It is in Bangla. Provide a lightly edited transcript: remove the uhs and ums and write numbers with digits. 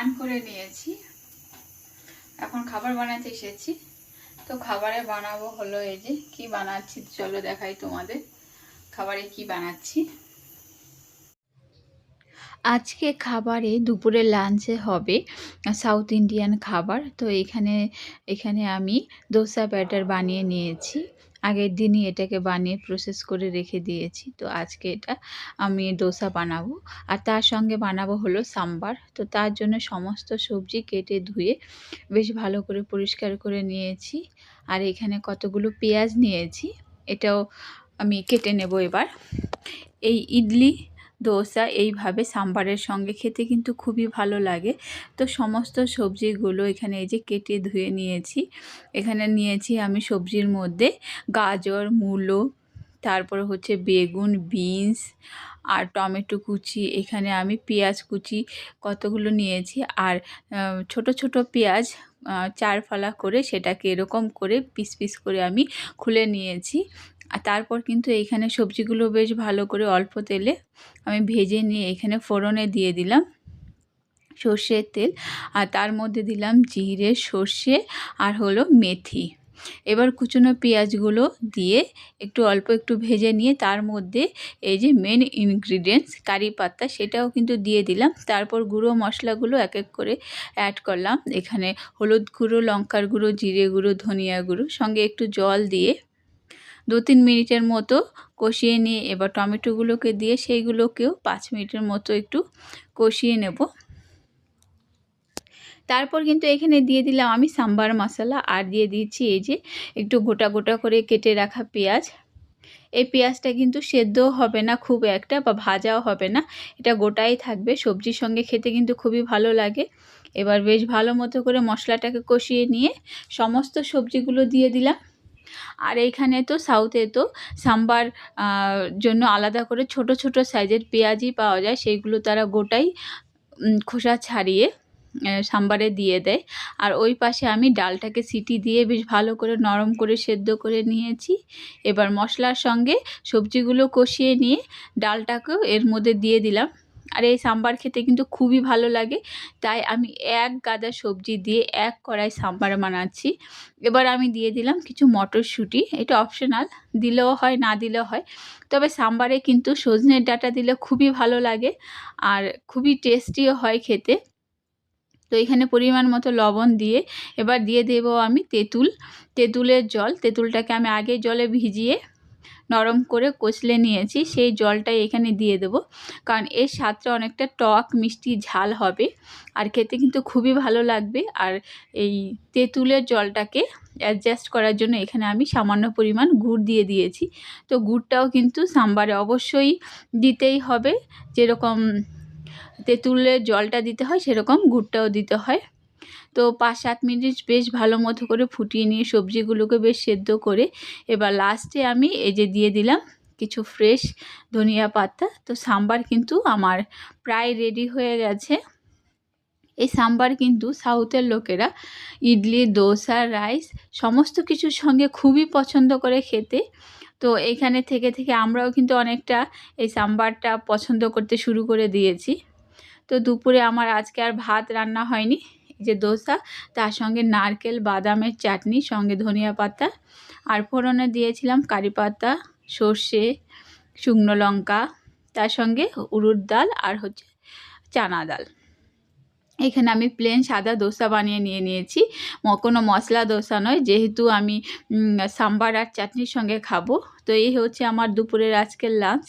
স্নান করে নিয়েছি, এখন খাবার বানাতে এসেছি। তো খাবারে বানাবো হলো এই যে কি বানাচ্ছি, চলো দেখাই তোমাদের খাবারে কি বানাচ্ছি। আজকে খাবারে দুপুরে লাঞ্চে হবে সাউথ ইন্ডিয়ান খাবার। তো এখানে আমি দোসা ব্যাটার বানিয়ে নিয়েছি, আগের দিনই এটাকে বানিয়ে প্রসেস করে রেখে দিয়েছি। তো আজকে এটা আমি ডোসা বানাবো, আর তার সঙ্গে বানাবো হলো সাম্বার। তো তার জন্য সমস্ত সবজি কেটে ধুয়ে বেশ ভালো করে পরিষ্কার করে নিয়েছি। আর এখানে কতগুলো পেঁয়াজ নিয়েছি, এটাও আমি কেটে নেব এবার। এই ইডলি দোসা এইভাবে সাম্বারের সঙ্গে খেতে কিন্তু খুবই ভালো লাগে। তো সমস্ত সবজিগুলো এখানে এই যে কেটে ধুয়ে নিয়েছি। এখানে নিয়েছি আমি সবজির মধ্যে গাজর, মূলো, তারপরে হচ্ছে বেগুন, বিনস আর টমেটো কুচি। এখানে আমি পেঁয়াজ কুচি কতগুলো নিয়েছি, আর ছোট ছোট পেঁয়াজ 4 ফালা করে সেটাকে এরকম করে পিস পিস করে আমি খুলে নিয়েছি। আর তারপর কিন্তু এইখানে সবজিগুলো বেশ ভালো করে অল্প তেলে আমি ভেজে নিয়ে এখানে ফোড়নে দিয়ে দিলাম সর্ষের তেল, আর তার মধ্যে দিলাম জিরে, সর্ষে আর হলো মেথি। এবার কুচনো পেঁয়াজগুলো দিয়ে অল্প একটু ভেজে নিয়ে তার মধ্যে এই যে মেন ইনগ্রিডিয়েন্টস কারি পাতা, সেটাও কিন্তু দিয়ে দিলাম। তারপর গুঁড়ো মশলাগুলো এক এক করে অ্যাড করলাম। এখানে হলুদ গুঁড়ো, লঙ্কার গুঁড়ো, জিরে গুঁড়ো, ধনিয়া গুঁড়ো, সঙ্গে একটু জল দিয়ে 2-3 মিনিটের মতো কষিয়ে নিয়ে এবার টমেটোগুলোকে দিয়ে সেইগুলোকেও 5 মিনিটের মতো একটু কষিয়ে নেব। তারপর কিন্তু এখানে দিয়ে দিলাম আমি সাম্বার মশলা, আর দিয়ে দিচ্ছি এই যে একটু গোটা গোটা করে কেটে রাখা পেঁয়াজ। এই পেঁয়াজটা কিন্তু সেদ্ধও হবে না খুব একটা, বা ভাজাও হবে না, এটা গোটাই থাকবে। সবজির সঙ্গে খেতে কিন্তু খুবই ভালো লাগে। এবার বেশ ভালো মতো করে মশলাটাকে কষিয়ে নিয়ে সমস্ত সবজিগুলো দিয়ে দিলাম। আর এইখানে তো সাউথে তো সাম্বার জন্য আলাদা করে ছোট ছোট সাইজের পেঁয়াজই পাওয়া যায়, সেইগুলো তারা গোটাই খোসা ছাড়িয়ে সাম্বারে দিয়ে দেয়। আর ওই পাশে আমি ডালটাকে সিটি দিয়ে বেশ ভালো করে নরম করে সেদ্ধ করে নিয়েছি। এবার মশলার সঙ্গে সবজিগুলো কষিয়ে নিয়ে ডালটাকেও এর মধ্যে দিয়ে দিলাম। আর এই সাম্বার খেতে কিন্তু খুবই ভালো লাগে, তাই আমি এক গাদা সবজি দিয়ে এক কড়াই সাম্বার বানাচ্ছি। এবার আমি দিয়ে দিলাম কিছু মটরশুঁটি, এটা অপশনাল, দিলেও হয় না দিলেও হয়, তবে সাম্বারে কিন্তু সজনের ডাঁটা দিলে খুবই ভালো লাগে আর খুবই টেস্টিও হয় খেতে। তো এখানে পরিমাণ মতো লবণ দিয়ে এবার দিয়ে দেবো আমি তেঁতুলের জল। তেঁতুলটাকে আমি আগে জলে ভিজিয়ে নরম করে কষলে নিয়েছি, সেই জলটাই এখানে দিয়ে দেবো, কারণ এর স্বাদটা অনেকটা টক মিষ্টি ঝাল হবে আর খেতে কিন্তু খুবই ভালো লাগবে। আর এই তেঁতুলের জলটাকে অ্যাডজাস্ট করার জন্য এখানে আমি সামান্য পরিমাণ গুড় দিয়ে দিয়েছি। তো গুড়টাও কিন্তু সাম্বারে অবশ্যই দিতেই হবে, যেরকম তেঁতুলের জলটা দিতে হয় সেরকম গুড়টাও দিতে হয়। তো 5-7 মিনিট বেশ ভালো মতো করে ফুটিয়ে নিয়ে সবজিগুলোকে বেশ সেদ্ধ করে এবার লাস্টে আমি এই যে দিয়ে দিলাম কিছু ফ্রেশ ধনিয়া পাতা। তো সাম্বার কিন্তু আমার প্রায় রেডি হয়ে গেছে। এই সাম্বার কিন্তু সাউথের লোকেরা ইডলি, দোসা, রাইস সমস্ত কিছুর সঙ্গে খুবই পছন্দ করে খেতে। তো এইখানে থেকে থেকে আমরাও কিন্তু অনেকটা এই সাম্বারটা পছন্দ করতে শুরু করে দিয়েছি। তো দুপুরে আমার আজকে আর ভাত রান্না হয়নি, এই যে দোসা, তার সঙ্গে নারকেল বাদামের চাটনি, সঙ্গে ধনিয়া পাতা, আর ফোড়নে দিয়েছিলাম কারি পাতা, সর্ষে, শুকনো লঙ্কা, তার সঙ্গে উড়দ ডাল আর হচ্ছে চানা ডাল। এখানে আমি প্লেন সাদা দোসা বানিয়ে নিয়েছি, কোনো মশলা দোসা নয়, যেহেতু আমি সাম্বার আর চাটনির সঙ্গে খাবো। তো এই হচ্ছে আমার দুপুরের আজকের লাঞ্চ।